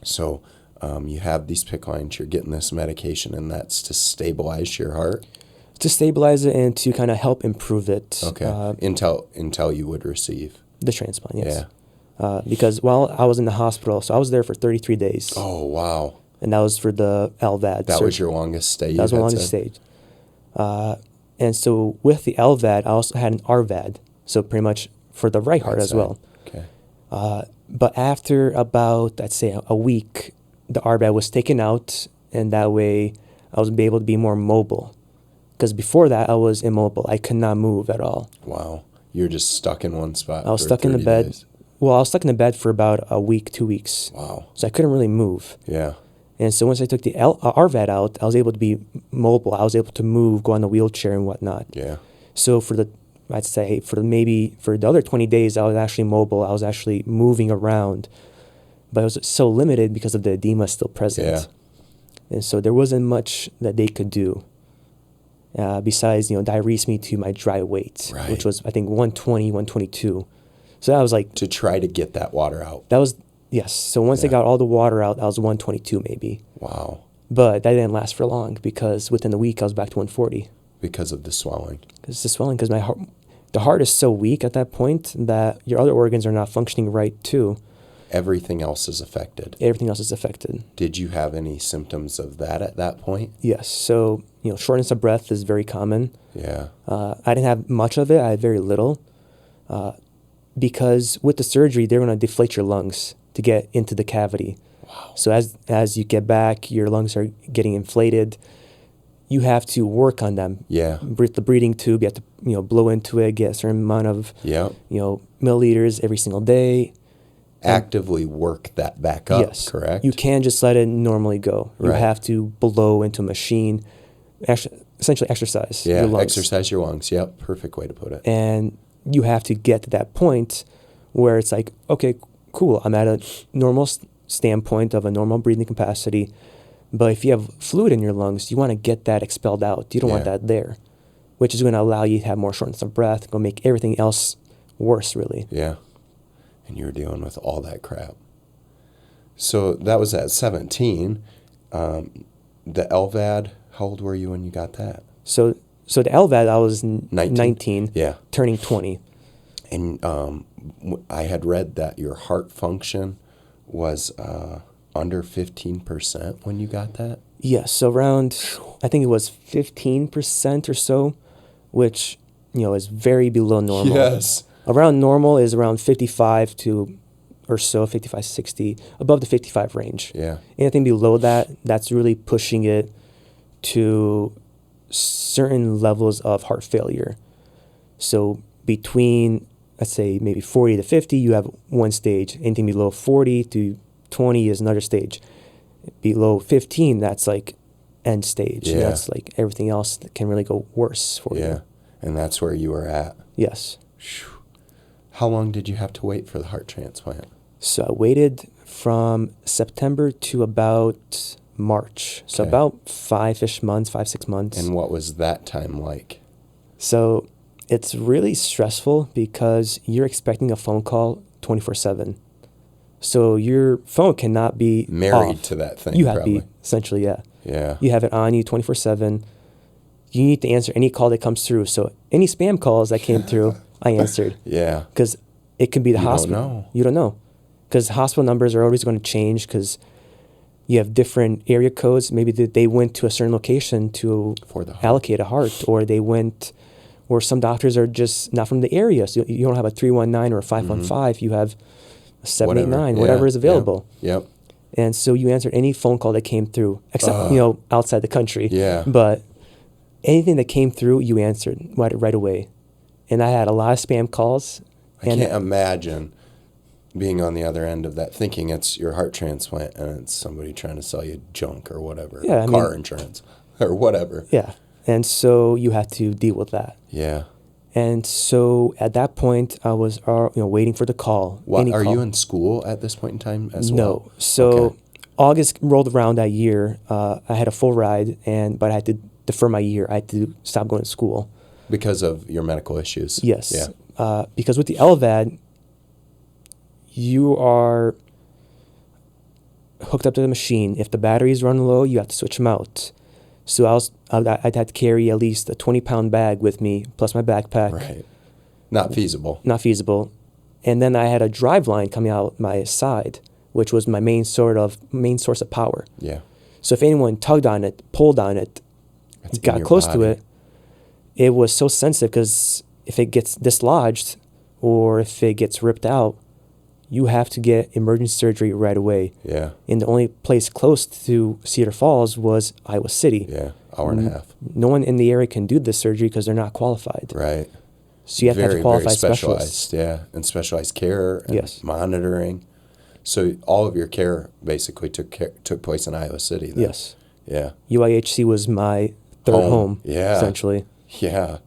So you have these PICC lines, you're getting this medication, and that's to stabilize your heart? To stabilize it and to kind of help improve it. Okay. Until you would receive? The transplant, yes. Yeah. Because while I was in the hospital, so I was there for 33 days. Oh, wow. And that was for the LVAD. That was your longest stay? That was my longest stay. And so with the LVAD, I also had an RVAD. So pretty much for the right heart as well. Okay. But after about, I'd say, a week, the RVAD was taken out, and that way I was able to be more mobile. Because before that, I was immobile. I could not move at all. Wow. You were just stuck in one spot. I was stuck in the bed. Days. Well, I was stuck in the bed for about a week, 2 weeks. Wow. So I couldn't really move. Yeah. And so once I took the RVAD out, I was able to be mobile. I was able to move, go on the wheelchair and whatnot. Yeah. So for the other 20 days, I was actually mobile. I was actually moving around. But it was so limited because of the edema still present. Yeah. And so there wasn't much that they could do besides, diurese me to my dry weight, Right. which was, I think, 120, 122. So that was like... To try to get that water out. That was, yes. So once they got all the water out, that was 122 maybe. Wow. But that didn't last for long because within a week I was back to 140. Because of the swelling. Because the swelling, because the heart is so weak at that point that your other organs are not functioning right too. Everything else is affected. Everything else is affected. Did you have any symptoms of that at that point? Yes. So, shortness of breath is very common. Yeah. I didn't have much of it. I had very little. Because with the surgery, they're going to deflate your lungs to get into the cavity. Wow. So as you get back, your lungs are getting inflated. You have to work on them. Yeah. The breathing tube, you have to blow into it, get a certain amount of milliliters every single day. Actively work that back up, yes. Correct? You can't just let it normally go. You have to blow into a machine, essentially exercise your lungs. Exercise your lungs. Yep, perfect way to put it. And you have to get to that point where it's like, okay, cool, I'm at a normal standpoint of a normal breathing capacity, but if you have fluid in your lungs, you want to get that expelled out. You don't want that there, which is going to allow you to have more shortness of breath, going to make everything else worse, really. Yeah. And you were dealing with all that crap. So that was at 17. The LVAD, how old were you when you got that? So the LVAD, I was 19 turning 20. And I had read that your heart function was under 15% when you got that? Yes, so around, I think it was 15% or so, which, is very below normal. Yes. Around normal is around 55 to or so, 55, 60, above the 55 range. Yeah. Anything below that, that's really pushing it to certain levels of heart failure. So between, let's say, maybe 40 to 50, you have one stage. Anything below 40 to 20 is another stage. Below 15, that's like end stage. Yeah. That's like everything else that can really go worse for you. Yeah, and that's where you were at. Yes. How long did you have to wait for the heart transplant? So I waited from September to about March. So about 5-ish months, 5-6 months. And what was that time like? So it's really stressful because you're expecting a phone call 24/7. So your phone cannot be married off. To that thing. You have to be, essentially, yeah. Yeah. You have it on you 24/7. You need to answer any call that comes through. So any spam calls that came through, I answered. Yeah. Because it could be the hospital. Don't know. You don't know. Because hospital numbers are always going to change because you have different area codes. Maybe they went to a certain location to allocate a heart, or they went, or some doctors are just not from the area. So you don't have a 319 or a 515. You have a 789, whatever is available. Yep. And so you answered any phone call that came through, except, outside the country. Yeah. But anything that came through, you answered right away. And I had a lot of spam calls. I can't imagine being on the other end of that, thinking it's your heart transplant and it's somebody trying to sell you junk or whatever, car insurance or whatever. Yeah. And so you have to deal with that. Yeah. And so at that point, I was waiting for the call. Are you in school at this point in time as well? No. So August rolled around that year. I had a full ride, but I had to defer my year. I had to stop going to school. Because of your medical issues? Yes. Yeah. Because with the LVAD, you are hooked up to the machine. If the batteries run low, you have to switch them out. So I'd had to carry at least a 20-pound bag with me, plus my backpack. Right. Not feasible. Not feasible. And then I had a drive line coming out my side, which was my main source of power. Yeah. So if anyone tugged on it, pulled on it, got close to it, it was so sensitive because if it gets dislodged or if it gets ripped out, you have to get emergency surgery right away. Yeah. And the only place close to Cedar Falls was Iowa City. Yeah, hour and a half. No one in the area can do this surgery because they're not qualified. Right. So you have to have qualified specialists. Yeah, and specialized care and monitoring. So all of your care basically took place in Iowa City then. Yes. Yeah. UIHC was my third home essentially. Yeah.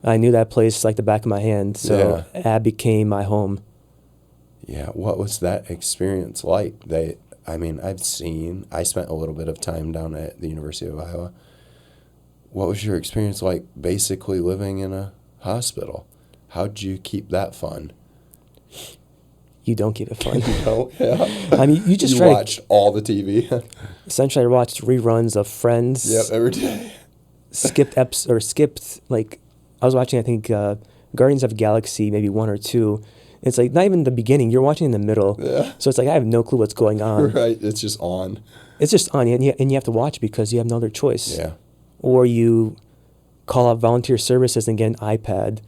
I knew that place like the back of my hand, so that became my home. Yeah. What was that experience like? I mean, I spent a little bit of time down at the University of Iowa. What was your experience like basically living in a hospital? How'd you keep that fun? You don't keep it fun. You don't? Yeah. I mean, you just watched all the TV. Essentially, I watched reruns of Friends. Yep, every day. Skipped, like, I was watching, I think, Guardians of the Galaxy, maybe 1 or 2. It's like not even the beginning. You're watching in the middle. Yeah. So it's like I have no clue what's going on. Right. It's just on. It's just on, and you have to watch because you have no other choice. Yeah. Or you call up volunteer services and get an iPad.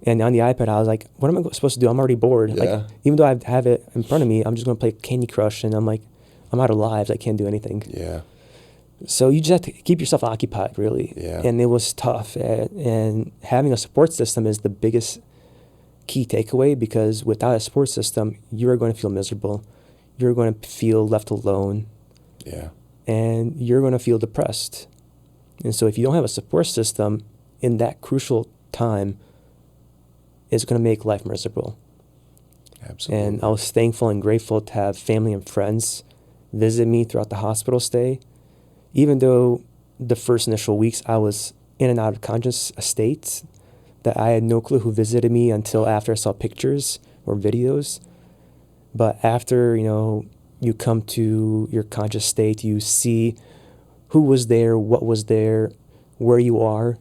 And on the iPad, I was like, what am I supposed to do? I'm already bored. Yeah. Like, even though I have it in front of me, I'm just going to play Candy Crush. And I'm like, I'm out of lives. I can't do anything. Yeah. So you just have to keep yourself occupied, really. Yeah. And it was tough. And having a support system is the biggest key takeaway, because without a support system, you are going to feel miserable. You're going to feel left alone. Yeah. And you're going to feel depressed. And so if you don't have a support system in that crucial time, it's going to make life miserable. Absolutely. And I was thankful and grateful to have family and friends visit me throughout the hospital stay. Even though the first initial weeks I was in and out of conscious state, that I had no clue who visited me until after I saw pictures or videos. But after, you come to your conscious state, you see who was there, what was there, where you are,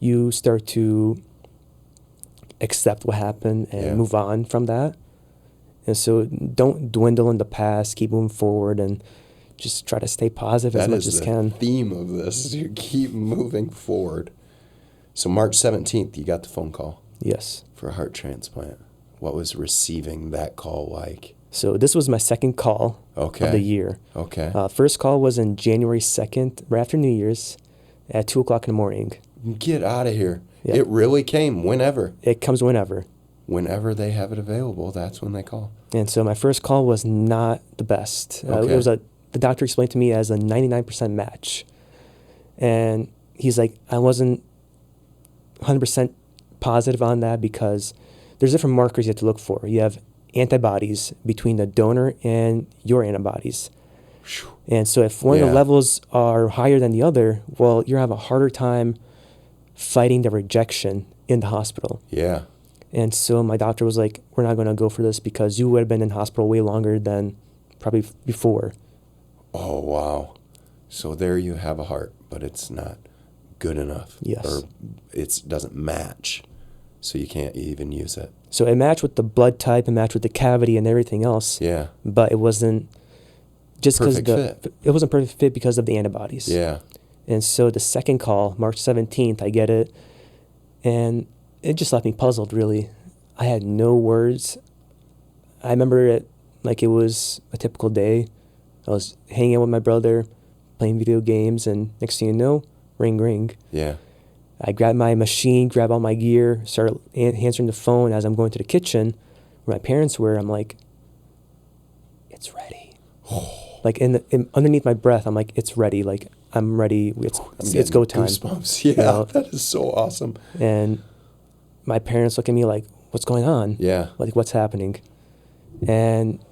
you start to accept what happened and move on from that. And so don't dwindle in the past, keep moving forward, and just try to stay positive as much as can. That is the theme of this, is you keep moving forward. So March 17th, you got the phone call. Yes. For a heart transplant. What was receiving that call like? So this was my second call of the year. Okay. First call was on January 2nd, right after New Year's, at 2 o'clock in the morning. Get out of here. Yep. It really came whenever. It comes whenever. Whenever they have it available, that's when they call. And so my first call was not the best. Okay. It was the doctor explained to me as a 99% match. And he's like, I wasn't 100% positive on that because there's different markers you have to look for. You have antibodies between the donor and your antibodies. And so if one of the levels are higher than the other, well, you have a harder time fighting the rejection in the hospital. Yeah. And so my doctor was like, we're not going to go for this because you would have been in hospital way longer than probably before. Oh, wow. So there you have a heart, but it's not good enough. Yes. Or it doesn't match, so you can't even use it. So it matched with the blood type, it matched with the cavity and everything else. Yeah. But it wasn't just because it wasn't perfect fit because of the antibodies. Yeah. And so the second call, March 17th, I get it, and it just left me puzzled, really. I had no words. I remember it like it was a typical day. I was hanging out with my brother, playing video games, and next thing you know, ring, ring. Yeah. I grabbed my machine, grabbed all my gear, started answering the phone as I'm going to the kitchen where my parents were. I'm like, it's ready. Like underneath my breath, I'm like, it's ready. Like, I'm ready. It's go time. Goosebumps. Yeah, that is so awesome. And my parents look at me like, what's going on? Yeah. Like, what's happening? And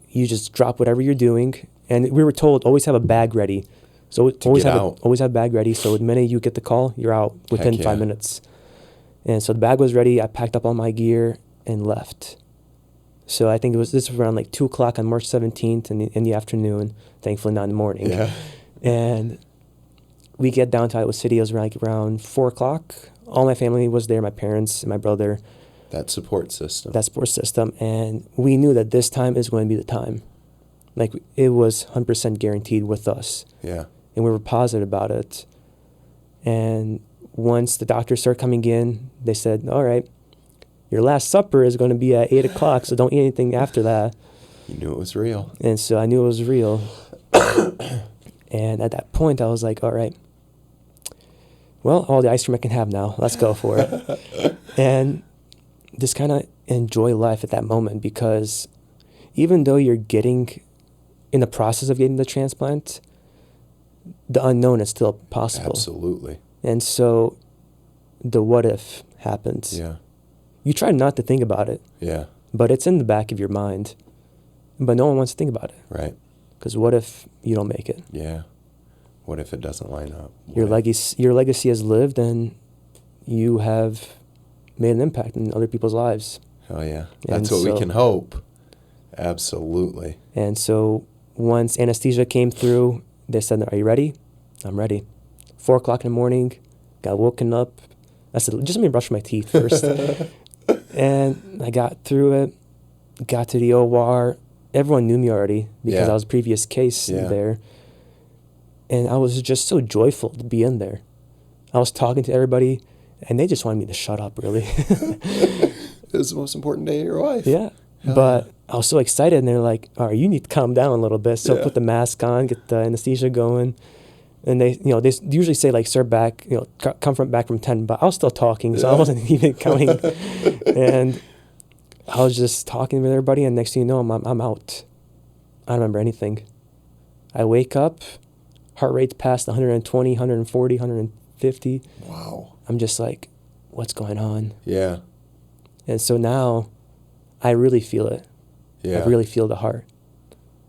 you just drop whatever you're doing. And we were told, always have a bag ready. So always have a bag ready. So the minute you get the call, you're out within 5 minutes. And so the bag was ready. I packed up all my gear and left. So I think this was around like 2 o'clock on March 17th in the afternoon. Thankfully not in the morning. Yeah. And we get down to Iowa City. It was around 4 o'clock. All my family was there, my parents and my brother. That support system. And we knew that this time is going to be the time. Like, it was 100% guaranteed with us. Yeah. And we were positive about it. And once the doctors started coming in, they said, all right, your last supper is going to be at 8 o'clock, so don't eat anything after that. You knew it was real. And so I knew it was real. And at that point, I was like, all right, well, all the ice cream I can have now. Let's go for it. And just kind of enjoy life at that moment, because even though you're getting in the process of getting the transplant, the unknown is still possible. Absolutely. And so the what if happens. Yeah. You try not to think about it. Yeah. But it's in the back of your mind. But no one wants to think about it. Right. Because what if you don't make it? Yeah. What if it doesn't line up? Your legacy has lived, and you have made an impact in other people's lives. Hell yeah. That's what we can hope. Absolutely. And so once anesthesia came through, they said, "Are you ready?" I'm ready. 4 o'clock in the morning, got woken up. I said, "Just let me brush my teeth first." And I got through it, got to the OR. Everyone knew me already because I was a previous case there. And I was just so joyful to be in there. I was talking to everybody, and they just wanted me to shut up, really. It was the most important day of your life. Yeah. But I was so excited, and they're like, "All right, you need to calm down a little bit." So put the mask on, get the anesthesia going. And they usually say, like, "Sir, back, come back from 10." But I was still talking, so I wasn't even counting. And I was just talking with everybody, and next thing you know, I'm out. I don't remember anything. I wake up, heart rate's past 120, 140, 150. Wow. I'm just like, what's going on? Yeah. And so now I really feel it. Yeah. I really feel the heart.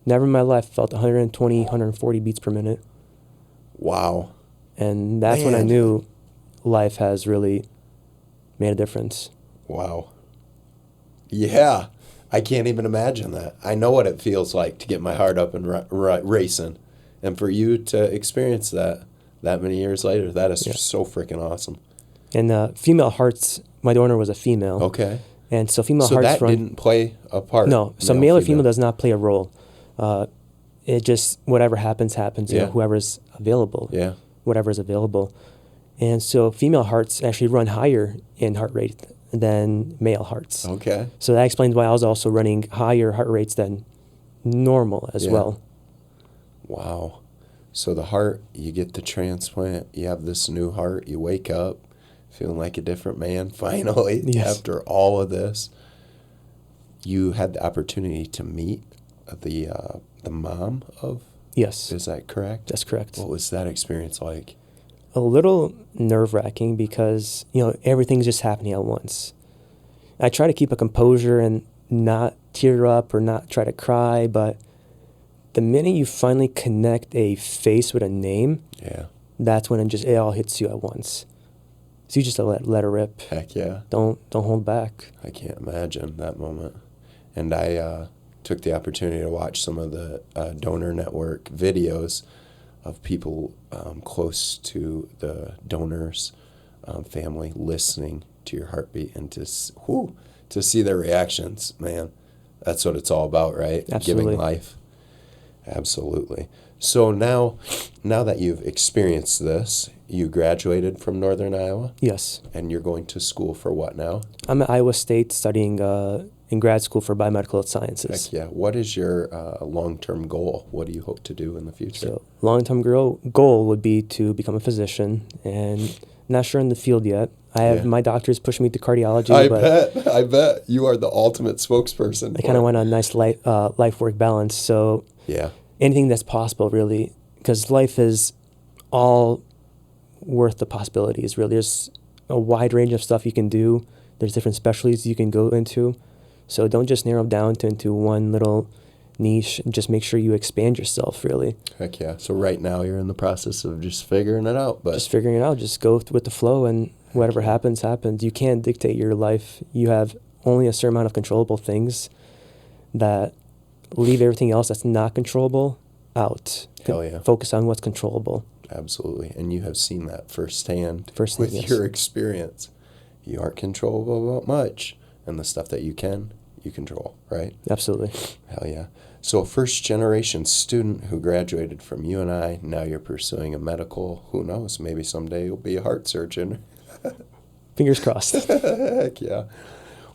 Never in my life felt 120, 140 beats per minute. Wow. And that's when I knew life has really made a difference. Wow. Yeah. I can't even imagine that. I know what it feels like to get my heart up and racing. And for you to experience that many years later, that is so freaking awesome. And female hearts, my donor was a female. Okay. And so female hearts that didn't play a part? No. So male or female does not play a role. It just, whatever happens, whoever's available. Yeah. Whatever's available. And so female hearts actually run higher in heart rate than male hearts. Okay. So that explains why I was also running higher heart rates than normal as well. Wow. So the heart, you get the transplant, you have this new heart, you wake up feeling like a different man finally after all of this. You had the opportunity to meet the mom of? Yes. Is that correct? That's correct. What was that experience like? A little nerve-wracking because, everything's just happening at once. I try to keep a composure and not tear up or not try to cry, but the minute you finally connect a face with a name, that's when it all hits you at once. So you just let it rip. Heck yeah. Don't hold back. I can't imagine that moment. And I took the opportunity to watch some of the donor network videos of people close to the donor's family listening to your heartbeat and to see their reactions. Man, that's what it's all about, right? Absolutely. Giving life. Absolutely. So now that you've experienced this, you graduated from Northern Iowa? Yes. And you're going to school for what now? I'm at Iowa State studying in grad school for biomedical sciences. Heck yeah. What is your long-term goal? What do you hope to do in the future? So long-term goal would be to become a physician, and not sure in the field yet. I have my doctors pushing me to cardiology. I bet. You are the ultimate spokesperson. I kind of want a nice life-work balance. So anything that's possible, really, because life is all worth the possibilities, really. There's a wide range of stuff you can do. There's different specialties you can go into. So don't just narrow down into one little niche. Just make sure you expand yourself, really. Heck yeah. So right now you're in the process of just figuring it out. Just figuring it out. Just go with the flow, and whatever happens, happens. You can't dictate your life. You have only a certain amount of controllable things that leave everything else that's not controllable out. Hell yeah. Focus on what's controllable. Absolutely. And you have seen that firsthand with your experience. You aren't controllable about much. And the stuff that you control, right? Absolutely. Hell yeah. So a first-generation student who graduated from UNI, now you're pursuing a medical, who knows, maybe someday you'll be a heart surgeon. Fingers crossed. Heck yeah.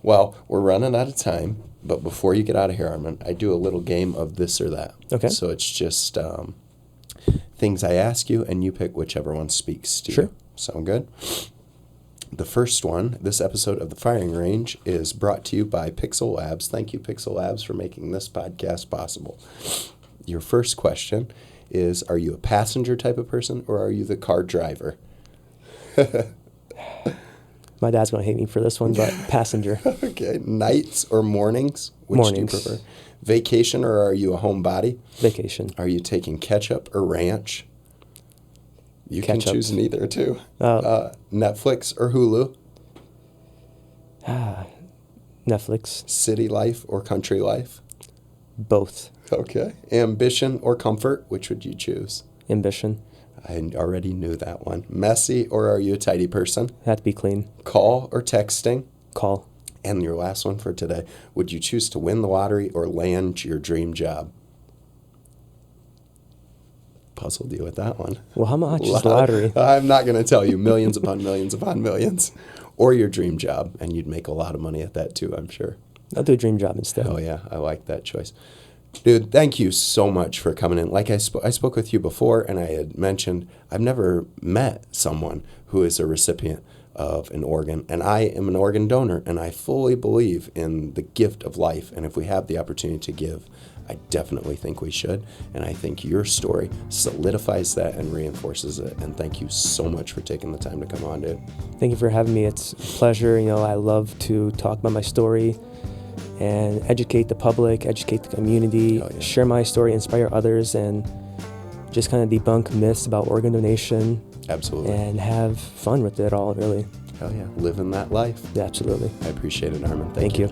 Well, we're running out of time, but before you get out of here, Armin, I do a little game of this or that. Okay. So it's just things I ask you, and you pick whichever one speaks to you. Sure. Sound good? The first one, this episode of The Firing Range, is brought to you by Pixel Labs. Thank you, Pixel Labs, for making this podcast possible. Your first question is, are you a passenger type of person, or are you the car driver? My dad's going to hate me for this one, but passenger. Okay. Nights or mornings? Which Mornings. do you prefer? Vacation or are you a homebody? Vacation. Are you taking ketchup or ranch? You Ketchup. can choose neither, too. Netflix or Hulu? Netflix. City life or country life? Both. Okay. Ambition or comfort? Which would you choose? Ambition. I already knew that one. Messy or are you a tidy person? Have to be clean. Call or texting? Call. And your last one for today. Would you choose to win the lottery or land your dream job? Puzzled you with that one. Well, how much is the lottery? I'm not going to tell you. Millions upon millions upon millions. Or your dream job. And you'd make a lot of money at that too, I'm sure. I'll do a dream job instead. Oh, yeah. I like that choice. Dude, thank you so much for coming in. Like I spoke with you before, and I had mentioned I've never met someone who is a recipient of an organ, and I am an organ donor, and I fully believe in the gift of life. And if we have the opportunity to give, I definitely think we should. And I think your story solidifies that and reinforces it. And thank you so much for taking the time to come on, dude. Thank you for having me. It's a pleasure. I love to talk about my story and educate the public, educate the community, share my story, inspire others, and just kind of debunk myths about organ donation. Absolutely. And have fun with it all, really. Hell yeah. Living that life. Yeah, absolutely. I appreciate it, Armin. Thank you.